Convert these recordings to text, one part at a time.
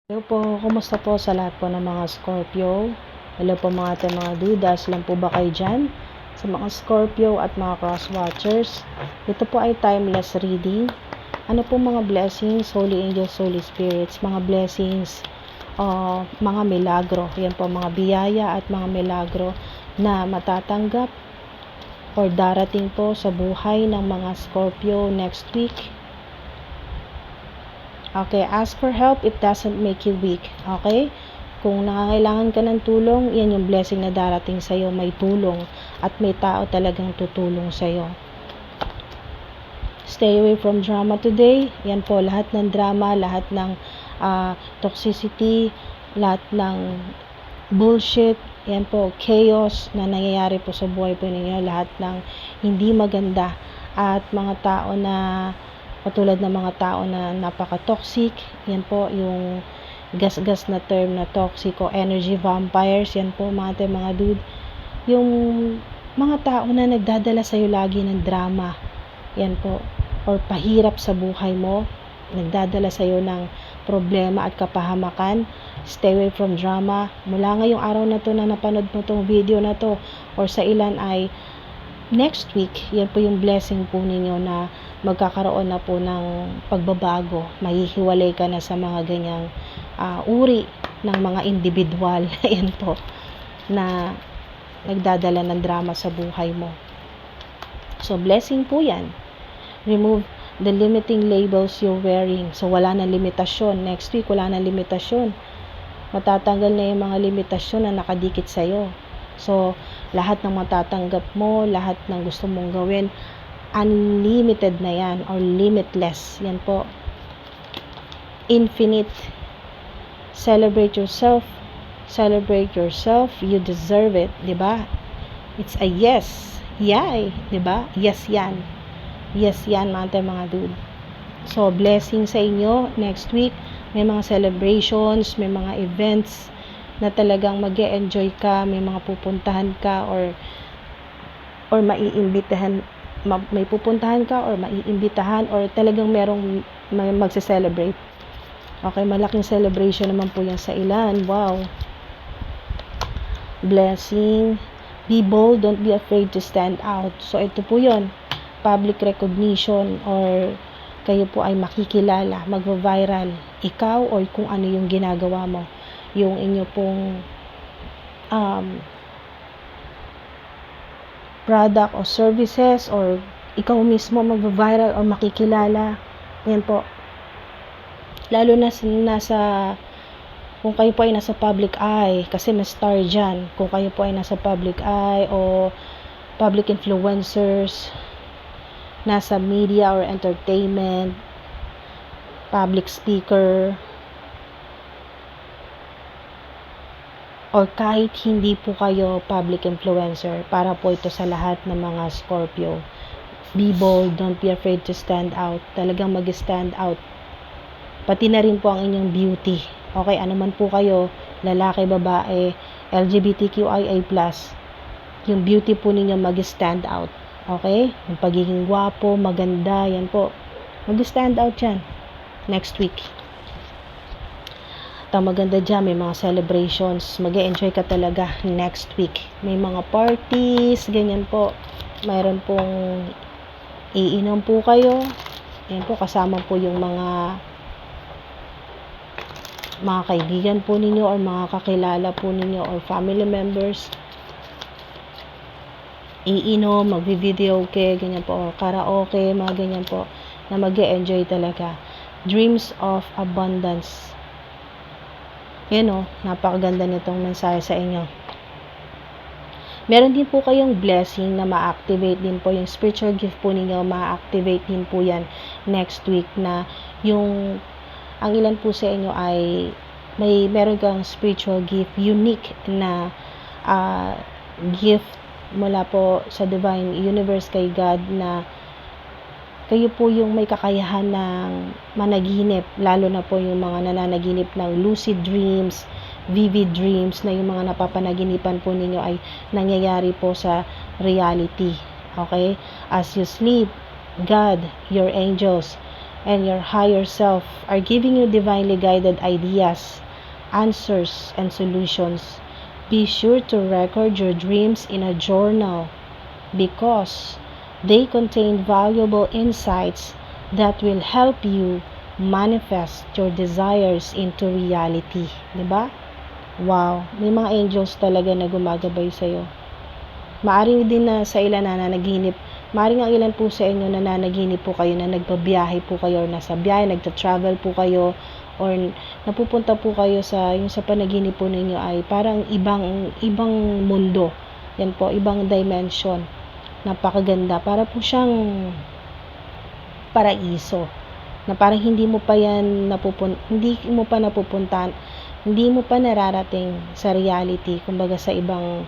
Hello po, kumusta po sa lahat po ng mga Scorpio? Hello po mga ating mga dudas, lang po ba kayo dyan? Sa mga Scorpio at mga cross watchers, ito po ay timeless reading. Ano po mga blessings, Holy Angels, Holy Spirits, mga blessings, mga milagro, yan po mga biyaya at mga milagro na matatanggap or darating po sa buhay ng mga Scorpio next week. Okay, ask for help, it doesn't make you weak. Okay? Kung nangangailangan ka ng tulong, yan yung blessing na darating sa'yo. May tulong at may tao talagang tutulong sa'yo. Stay away from drama today. Yan po, lahat ng drama, lahat ng toxicity, lahat ng bullshit, yan po, chaos na nangyayari po sa buhay po ninyo, lahat ng hindi maganda at mga tao na katulad ng mga tao na napaka-toxic, yan po yung gas-gas na term na toxic o energy vampires, yan po mga dude, yung mga tao na nagdadala sa'yo lagi ng drama, yan po, or pahirap sa buhay mo, nagdadala sa'yo ng problema at kapahamakan. Stay away from drama. Mula ngayong araw na to na napanood mo tong video na to or sa ilan ay next week, yan po yung blessing po ninyo na magkakaroon na po ng pagbabago. Mahihiwalay ka na sa mga ganyang uri ng mga individual yan po na nagdadala ng drama sa buhay mo. So blessing po yan. Remove the limiting labels you're wearing. So wala na limitasyon. Next week wala na limitasyon. Matatanggal na yung mga limitasyon na nakadikit sa'yo. So, lahat ng matatanggap mo, lahat ng gusto mong gawin, unlimited na yan or limitless. Yan po. Infinite. Celebrate yourself. Celebrate yourself. You deserve it. Diba? It's a yes. Yay. Diba? Yes yan. Yes yan mga dude. So, blessing sa inyo next week. May mga celebrations, may mga events na talagang mag-e-enjoy ka, may mga pupuntahan ka or maiimbitahan, may pupuntahan ka or maiimbitahan or talagang merong magse-celebrate. Okay, malaking celebration naman po yan sa ilan. Wow. Blessing. Be bold, don't be afraid to stand out. So ito po yon, public recognition or kayo po ay makikilala, magva-viral, ikaw or kung ano yung ginagawa mo, yung inyo pong product o services or ikaw mismo magva-viral or makikilala. Yan po. Lalo na kung kayo po ay nasa public eye, kasi may star dyan. Kung kayo po ay nasa public eye o public influencers, nasa media or entertainment, public speaker, or kahit hindi po kayo public influencer, para po ito sa lahat ng mga Scorpio. Be bold, don't be afraid to stand out. Talagang mag-stand out. Pati na rin po ang inyong beauty. Okay, ano man po kayo, lalaki, babae, LGBTQIA+, yung beauty po ninyo mag-stand out. Okay? Yung pagiging gwapo, maganda, yan po. Mag-stand out yan next week. Maganda dyan, may mga celebrations, mag-e-enjoy ka talaga next week. May mga parties, ganyan po. Mayroon pong iinom po kayo. Yan po, kasama po yung mga kaibigan po ninyo or mga kakilala po ninyo or family members. Iinom, magvi-video ganyan po, or karaoke, mga ganyan po, na mag-e-enjoy talaga. Dreams of abundance. Yan o, napakaganda nitong mensahe sa inyo. Meron din po kayong blessing na ma-activate din po, yung spiritual gift po ninyo, ma-activate din po yan next week na ang ilan po sa inyo ay meron kang spiritual gift, unique na gift mula po sa divine universe kay God na kayo po yung may kakayahan ng managinip, lalo na po yung mga nananaginip ng lucid dreams, vivid dreams, na yung mga napapanaginipan po ninyo ay nangyayari po sa reality. Okay? As you sleep, God, your angels, and your higher self are giving you divinely guided ideas, answers, and solutions. Be sure to record your dreams in a journal because they contain valuable insights that will help you manifest your desires into reality. Diba? Wow, may mga angels talaga na gumagabay sa'yo. Maaring din na sa ilan na nanaginip, maaring ang ilan po sa inyo na nanaginip po kayo na nagbabiyahe po kayo, or nasa biyahe, nagta-travel po kayo, or napupunta po kayo sa, yung sa panaginip po ninyo ay parang ibang mundo. Yan po, ibang dimension. Napakaganda. Para po siyang paraiso. Na parang hindi mo pa napupuntahan, hindi mo pa nararating sa reality, kumbaga sa ibang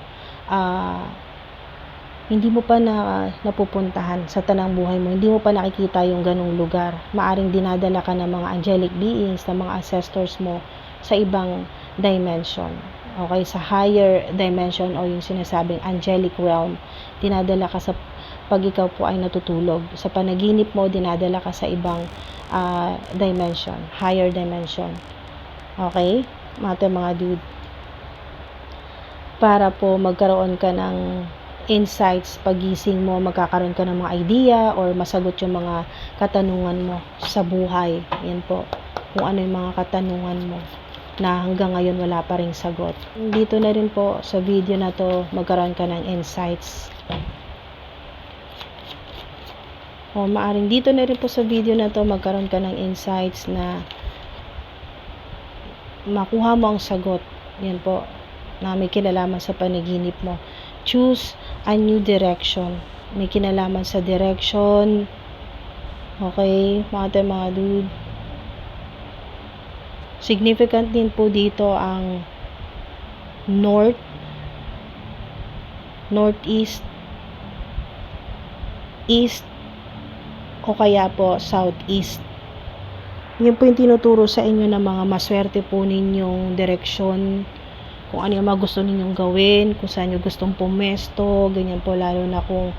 hindi mo pa napupuntahan sa tanang buhay mo, hindi mo pa nakikita yung ganung lugar. Maaring dinadala ka ng mga angelic beings, ng mga ancestors mo sa ibang dimension. Okay, sa higher dimension o yung sinasabing angelic realm, dinadala ka sa pag ikaw po ay natutulog. Sa panaginip mo, dinadala ka sa ibang dimension, higher dimension. Okay, mga dude. Para po magkaroon ka ng insights, pagising mo, magkakaroon ka ng mga idea or masagot yung mga katanungan mo sa buhay. Yan po, kung ano yung mga katanungan mo na hanggang ngayon wala pa ring sagot. Dito na rin po sa video na to, magkaroon ka ng insights. O maaring dito na rin po sa video na to, magkaroon ka ng insights na makuha mo ang sagot. Yan po, na may kinalaman sa panaginip mo. Choose a new direction. May kinalaman sa direction. Okay, mga dude. Significant din po dito ang north, northeast, east, o kaya po southeast. Yun po yung tinuturo sa inyo ng mga maswerte po ninyong direksyon, kung ano yung mga gusto ninyong gawin, kung saan nyo gustong pumesto, ganyan po, lalo na kung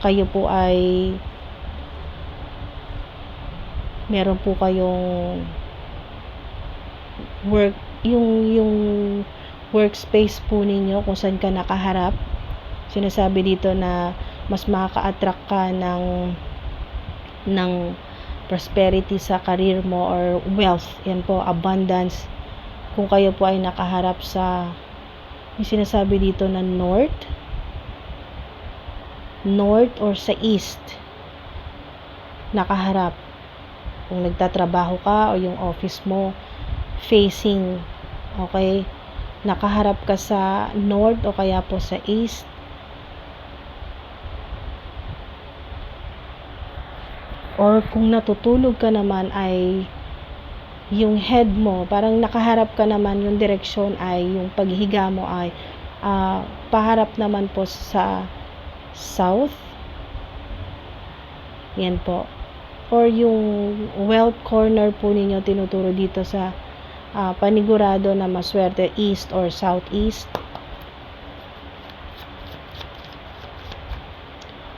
kayo po ay meron po kayong yung workspace po ninyo, kung saan ka nakaharap. Sinasabi dito na mas makaka-attract ka ng prosperity sa career mo or wealth, yan po, abundance, kung kayo po ay nakaharap sa yung sinasabi dito na north or sa east, nakaharap. Kung nagtatrabaho ka o yung office mo facing, okay, nakaharap ka sa north o kaya po sa east. Or kung natutulog ka naman ay yung head mo, parang nakaharap ka naman, yung direksyon ay yung paghihiga mo ay paharap naman po sa south. Yan po. Or yung wealth corner po ninyo tinuturo dito sa panigurado na maswerte, east or southeast.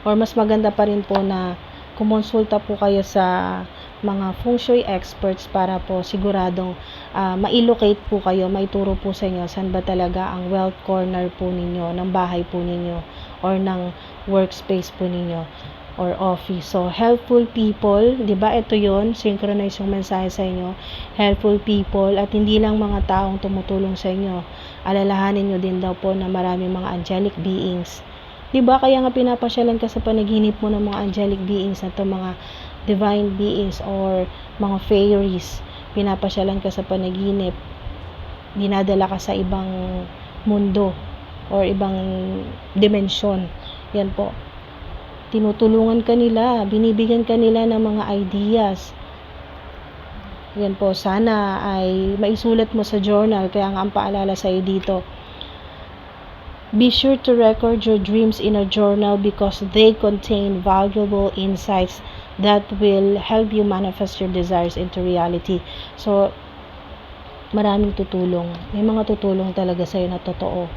Or mas maganda pa rin po na kumonsulta po kayo sa mga feng shui experts para po siguradong ma-locate po kayo, maituro po sa inyo saan ba talaga ang wealth corner po ninyo, ng bahay po ninyo or ng workspace po ninyo or office. So, helpful people, di ba? Ito yon, synchronize yung mensahe sa inyo. Helpful people, at hindi lang mga taong tumutulong sa inyo. Alalahanin nyo din daw po na maraming mga angelic beings. Di ba? Kaya nga pinapasyalan ka sa panaginip mo ng mga angelic beings na to, mga divine beings or mga fairies. Pinapasyalan ka sa panaginip, dinadala ka sa ibang mundo or ibang dimensyon. Yan po, tinutulungan ka nila, binibigyan ka nila ng mga ideas. Yan po, sana ay maisulat mo sa journal. Kaya nga ang paalala sa iyo dito, be sure to record your dreams in a journal because they contain valuable insights that will help you manifest your desires into reality. So, maraming tutulong. May mga tutulong talaga sa'yo na totoo.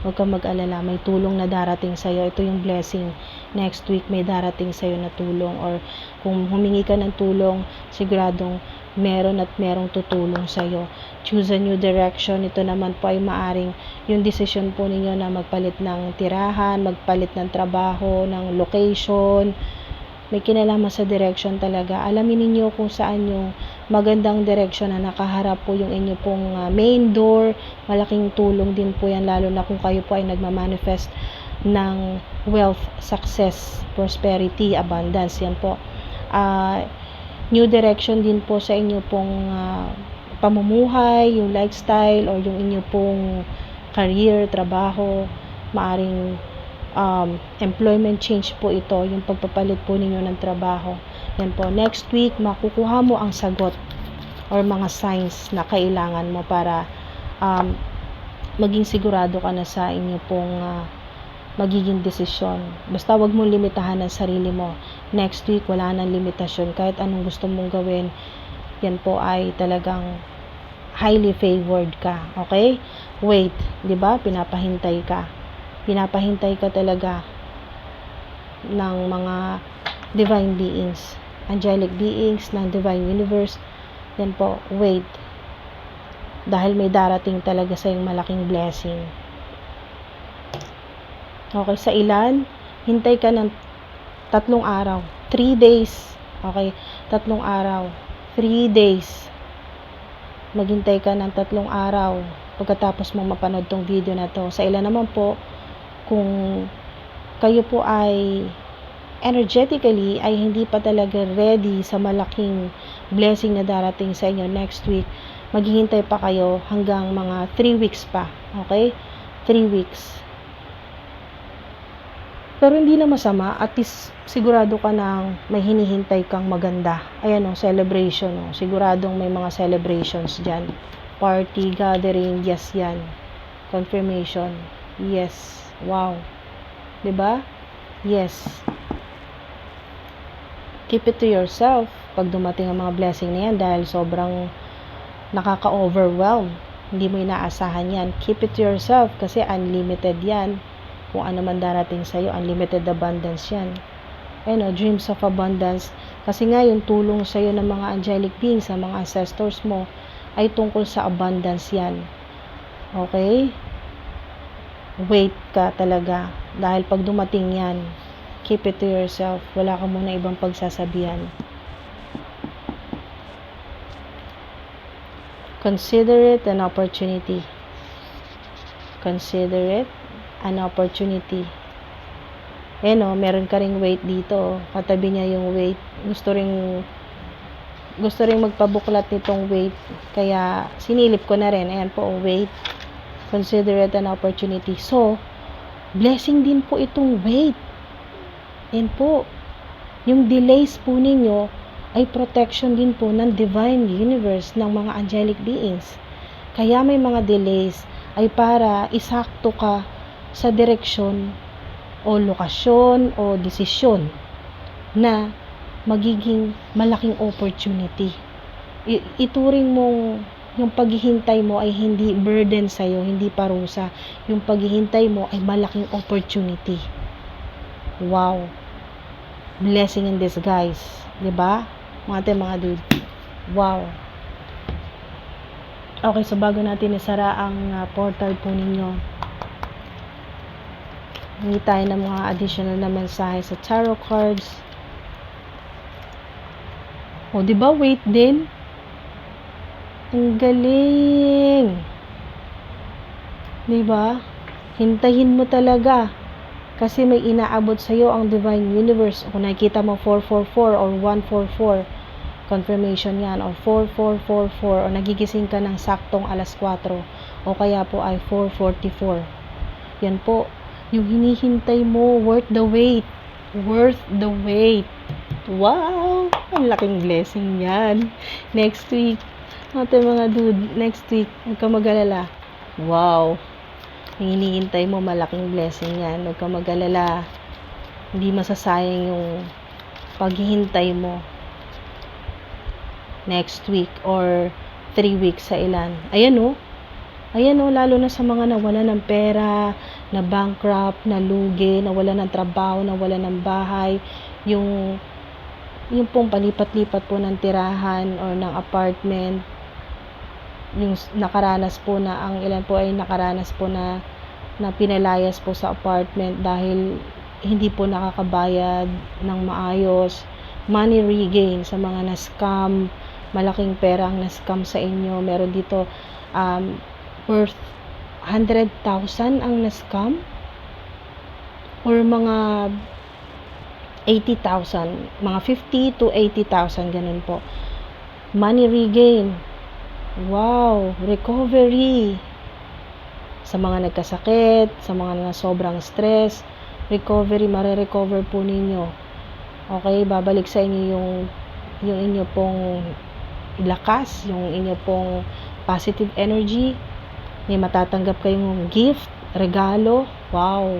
Huwag kang mag-alala, may tulong na darating sa'yo. Ito yung blessing. Next week, may darating sa'yo na tulong. Or kung humingi ka ng tulong, siguradong meron at merong tutulong sa'yo. Choose a new direction. Ito naman po ay maaring yung decision po ninyo na magpalit ng tirahan, magpalit ng trabaho, ng location. May kinalaman sa direction talaga. Alamin ninyo kung saan yung magandang direction na nakaharap po yung inyo pong main door. Malaking tulong din po yan, lalo na kung kayo po ay nagmamanifest ng wealth, success, prosperity, abundance. Yan po. New direction din po sa inyo pong pamumuhay, yung lifestyle, or yung inyo pong career, trabaho. Maaring employment change po ito, yung pagpapalit po ninyo ng trabaho. Yan po, next week makukuha mo ang sagot or mga signs na kailangan mo para maging sigurado ka na sa inyo pong magiging desisyon. Basta wag mong limitahan ang sarili mo. Next week wala nang limitasyon, kahit anong gusto mong gawin, yan po ay talagang highly favored ka. Okay? Wait, 'di ba? Pinapahintay ka talaga ng mga divine beings, angelic beings ng divine universe. Yan po, wait, dahil may darating talaga sa yung malaking blessing. Okay, sa ilan, hintay ka ng 3 araw, 3 days. Okay, 3 araw, 3 days. Maghintay ka ng 3 araw pagkatapos mo mapanood tong video na to. Sa ilan naman po, kung kayo po ay energetically ay hindi pa talaga ready sa malaking blessing na darating sa inyo next week, maghihintay pa kayo hanggang mga 3 weeks pa. Okay? 3 weeks. Pero hindi na masama, at least sigurado ka na may hinihintay kang maganda. Ayan o, celebration o. Siguradong may mga celebrations dyan. Party, gathering, yes yan. Confirmation, yes. Wow. 'Di ba? Yes. Keep it to yourself pag dumating ang mga blessing na yan, dahil sobrang nakaka-overwhelm. Hindi mo inaasahan yan. Keep it to yourself kasi unlimited yan. Kung ano man darating sa'yo, unlimited abundance yan. Dreams of abundance. Kasi nga yung tulong sa'yo ng mga angelic beings, sa mga ancestors mo, ay tungkol sa abundance yan. Okay? Wait ka talaga, dahil pag dumating yan, keep it to yourself. Wala ka muna ibang pagsasabihan. Consider it an opportunity. Consider it an opportunity. Meron ka ring weight dito. Katabi niya yung weight. Gusto ring magpabuklat nitong weight. Kaya sinilip ko na rin. Ayan po, weight. Consider it an opportunity. So, blessing din po itong wait. Yan po. Yung delays po ninyo ay protection din po ng divine universe, ng mga angelic beings. Kaya may mga delays ay para isakto ka sa direksyon o lokasyon o desisyon na magiging malaking opportunity. Ituring mong yung paghihintay mo ay hindi burden sa'yo, hindi parusa. Yung paghihintay mo ay malaking opportunity. Wow. Blessing in disguise. Diba? Mga dude. Wow. Okay, so bago natin isara ang portal po ninyo, hindi tayo ng mga additional na mensahe sa tarot cards. O, diba? Wait din. Ang galing. Diba? Hintayin mo talaga. Kasi may inaabot sa'yo ang divine universe. Kung nakikita mo 444 or 144, confirmation yan. Or 4444, o nagigising ka ng saktong alas 4. O kaya po ay 444. Yan po. Yung hinihintay mo, worth the wait. Worth the wait. Wow! Ang laking blessing yan. Next week, mga dude, next week, huwag ka mag-alala. Wow! Yung hinihintay mo, malaking blessing yan. Huwag ka mag-alala. Hindi masasayang yung paghihintay mo. Next week or 3 weeks sa ilan. Ayan o. Ayan o, lalo na sa mga nawala ng pera, na bankrupt, na lugi, nawala ng trabaho, nawala ng bahay, yung pong palipat-lipat po ng tirahan or ng apartment, yung nakaranas po na, ang ilan po ay nakaranas po na pinalayas po sa apartment dahil hindi po nakakabayad ng maayos. Money regain sa mga na-scam, malaking pera ang na-scam sa inyo. Meron dito worth 100,000 ang na-scam or mga 80,000, mga 50 to 80,000, ganun po. Money regain, wow, recovery sa mga nagkasakit, sa mga na sobrang stress, recovery, mare-recover po ninyo. Okay, babalik sa inyo yung inyo pong lakas, yung inyo pong positive energy. May matatanggap kayong gift, regalo, wow,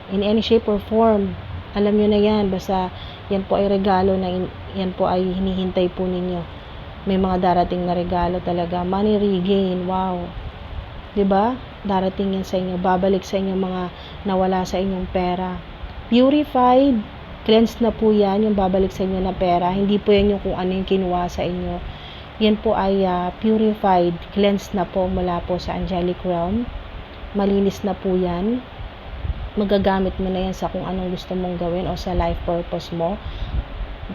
in any shape or form. Alam nyo na yan, basta yan po ay regalo na yan po ay hinihintay po ninyo. May mga darating na regalo talaga. Money regain, wow, diba? Darating yan sa inyo, babalik sa inyo mga nawala sa inyong pera. Purified, cleansed na po yan, yung babalik sa inyo na pera. Hindi po yan yung kung ano yung kinuha sa inyo. Yan po ay purified, cleansed na po mula po sa angelic realm. Malinis na po yan. Magagamit mo na yan sa kung anong gusto mong gawin o sa life purpose mo.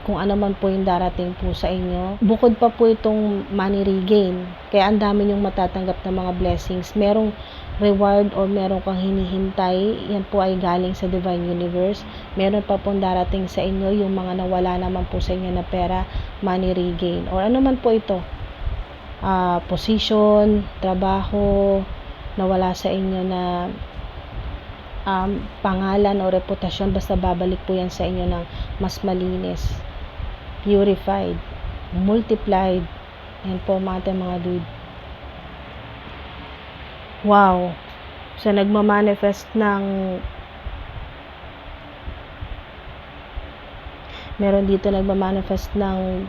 Kung ano man po yung darating po sa inyo. Bukod pa po itong money regain. Kaya ang dami nyong matatanggap na mga blessings. Merong reward or meron kang hinihintay. Yan po ay galing sa Divine Universe. Meron pa pong darating sa inyo yung mga nawala naman po sa inyo na pera, money regain. Or ano man po ito. Position, trabaho, nawala sa inyo na pangalan o reputasyon, basta babalik po yan sa inyo ng mas malinis, purified, multiplied. Yan po mga dude. Wow, sa nagmamanifest ng meron dito nagmamanifest ng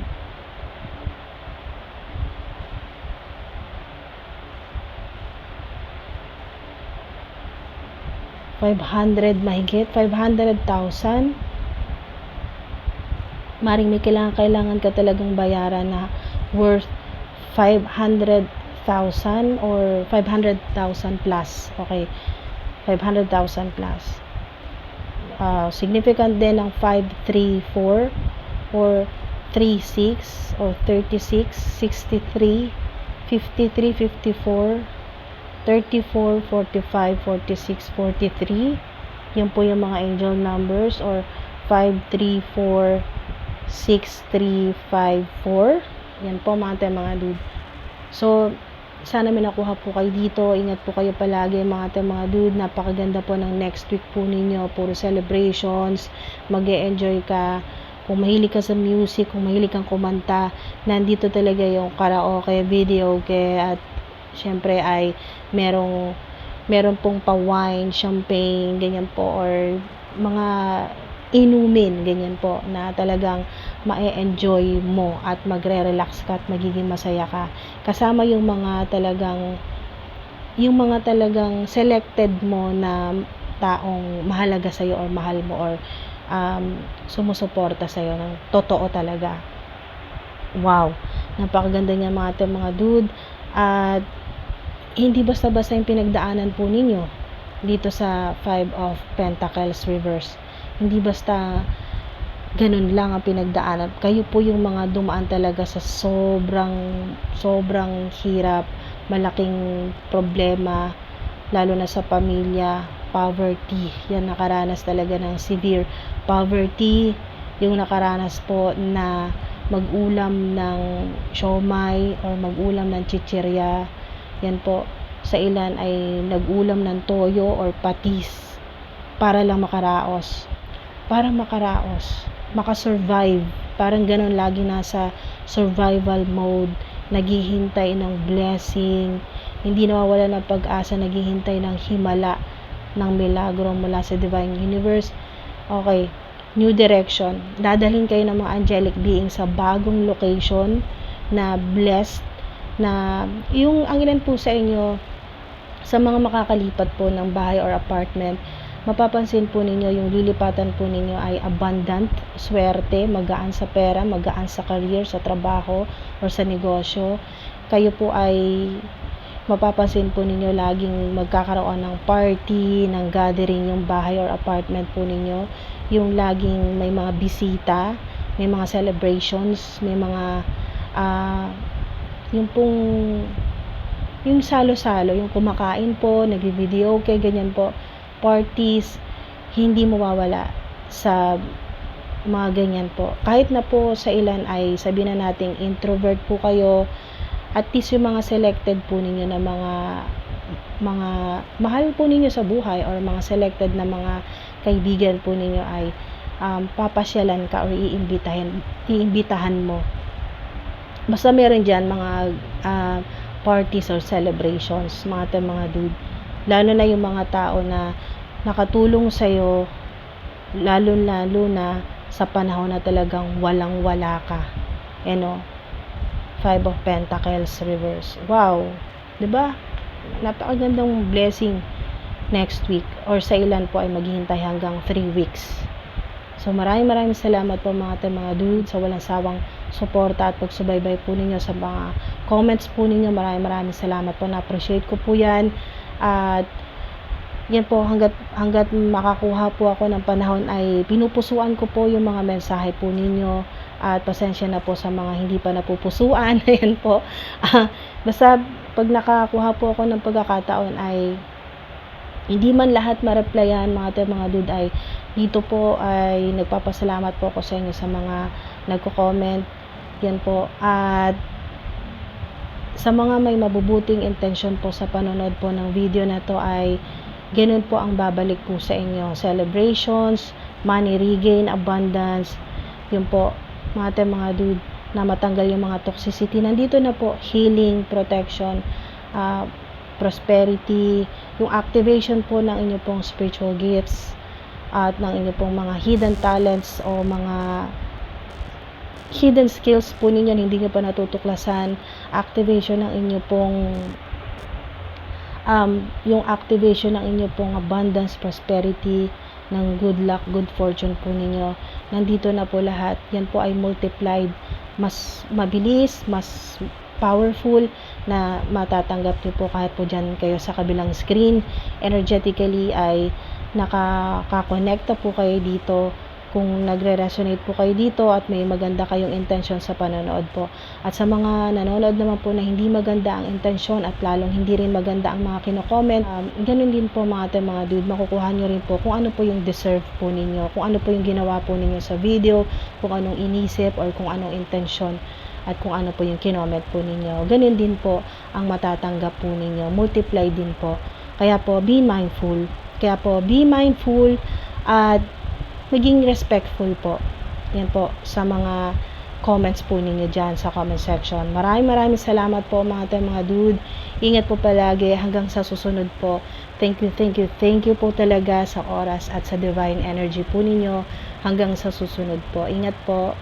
mahigit 500,000. Maring may kailangan ka talagang bayaran na worth 500,000 or 500,000 plus. Okay, 500,000 plus. Significant din ng 534 or 36 or 36, 63, 53, 54, 34, 45, 46, 43. Yan po yung mga angel numbers, or 534, 6354. Yan po mga dude. So, sana may nakuha po kayo dito. Ingat po kayo palagi mga dude. Napakaganda po ng next week po ninyo. Puro celebrations. Mag-e-enjoy ka. Kung mahilig ka sa music, kung mahilig kang kumanta, nandito talaga yung karaoke, videoke, at syempre ay meron pong pa-wine, champagne, ganyan po, or mga inumin, ganyan po, na talagang ma-enjoy mo at magre-relax ka at magiging masaya ka. Kasama yung mga talagang selected mo na taong mahalaga sa'yo or mahal mo or sumusuporta sa'yo ng totoo talaga. Wow, napakaganda niya mga dude. At hindi basta-basta yung pinagdaanan po ninyo dito sa 5 of Pentacles reverse. Hindi basta ganun lang ang pinagdaanan. Kayo po yung mga dumaan talaga sa sobrang hirap, malaking problema, lalo na sa pamilya, poverty. Yan, nakaranas talaga ng severe poverty. Yung nakaranas po na mag-ulam ng siomai or mag-ulam ng chichirya. Yan po, sa ilan ay nag-ulam ng toyo or patis para lang makaraos, makasurvive. Parang ganun, lagi nasa survival mode, naghihintay ng blessing, hindi nawawala ng pag-asa, naghihintay ng himala, ng milagro mula sa Divine Universe. Okay, new direction. Dadalhin kayo ng mga angelic beings sa bagong location na blessed, na yung ang ilan po sa inyo sa mga makakalipat po ng bahay or apartment, mapapansin po ninyo yung lilipatan po ninyo ay abundant, swerte, magaan sa pera, magaan sa career, sa trabaho, or sa negosyo. Kayo po ay mapapansin po ninyo laging magkakaroon ng party, ng gathering yung bahay or apartment po ninyo. Yung laging may mga bisita, may mga celebrations, may mga yung pong yung salo-salo, yung kumakain po, nagvi-video okay, ganyan po, parties, hindi mawawala sa mga ganyan po. Kahit na po sa ilan ay sabihin na nating introvert po kayo, at least yung mga selected po ninyo na mga mahal po ninyo sa buhay or mga selected na mga kaibigan po ninyo ay papasyalan ka or iimbitahan mo. Basta meron dyan mga parties or celebrations, mga dude. Lalo na yung mga tao na nakatulong sa'yo, lalo na sa panahon na talagang walang-wala ka. Five of Pentacles reverse. Wow! Diba? Napakagandang blessing next week, or sa ilan po ay maghihintay hanggang 3 weeks. So maraming salamat po mga dude sa walang sawang suporta at pagsubaybay po ninyo sa mga comments po ninyo. Maraming salamat po, na-appreciate ko po yan. At yan po, hanggat makakuha po ako ng panahon ay pinupusuan ko po yung mga mensahe po ninyo, at pasensya na po sa mga hindi pa napupusuan. Ayan po. Basta pag nakakuha po ako ng pagkakataon ay hindi man lahat ma-replyan mga dude, ay dito po ay nagpapasalamat po ako sa inyo sa mga nagko-comment. Yan po. At sa mga may mabubuting intention po sa panonood po ng video na to ay ganun po ang babalik po sa inyo. Celebrations, money regain, abundance. Yun po mga dude, na matanggal yung mga toxicity. Nandito na po healing, protection, prosperity, yung activation po ng inyo pong spiritual gifts at ng inyo pong mga hidden talents o mga hidden skills po ninyo, hindi nyo pa natutuklasan. Activation ng inyo pong yung activation ng inyo pong abundance, prosperity, ng good luck, good fortune po ninyo. Nandito na po lahat. Yan po ay multiplied, mas mabilis, mas powerful, na matatanggap niyo po kahit po dyan kayo sa kabilang screen. Energetically ay nakaka-connecta po kayo dito kung nagre-resonate po kayo dito at may maganda kayong intention sa panonood po. At sa mga nanonood naman po na hindi maganda ang intention at lalong hindi rin maganda ang mga kino-comment, ganun din po mga dude, makukuha nyo rin po kung ano po yung deserve po ninyo, kung ano po yung ginawa po ninyo sa video, kung anong inisip or kung anong intention, at kung ano po yung kinoment po ninyo. Ganun din po ang matatanggap po ninyo. Multiply din po. Kaya po, be mindful. At maging respectful po. Yan po sa mga comments po ninyo dyan sa comment section. Maraming salamat po mga dude. Ingat po palagi hanggang sa susunod po. Thank you po talaga sa oras at sa divine energy po ninyo. Hanggang sa susunod po. Ingat po.